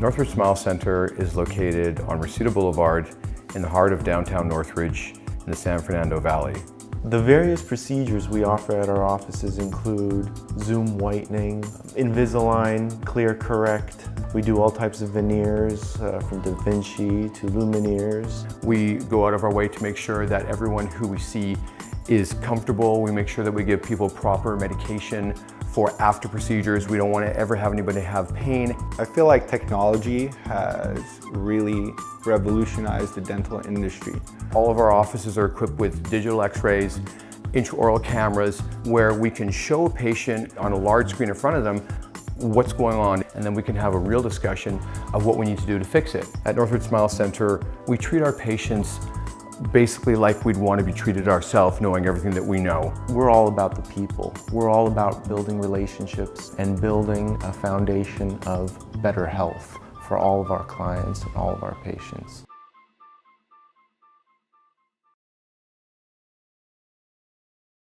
Northridge Smile Center is located on Reseda Boulevard in the heart of downtown Northridge in the San Fernando Valley. The various procedures we offer at our offices include Zoom whitening, Invisalign, Clear Correct. We do all types of veneers from Da Vinci to Lumineers. We go out of our way to make sure that everyone who we see is comfortable. We make sure that we give people proper medication for after procedures. We don't want to ever have anybody have pain. I feel like technology has really revolutionized the dental industry. All of our offices are equipped with digital x-rays, intraoral cameras, where we can show a patient on a large screen in front of them what's going on, and then we can have a real discussion of what we need to do to fix it. At Northridge Smile Center, we treat our patients basically like we'd want to be treated ourselves, knowing everything that we know. We're all about the people. We're all about building relationships and building a foundation of better health for all of our clients and all of our patients.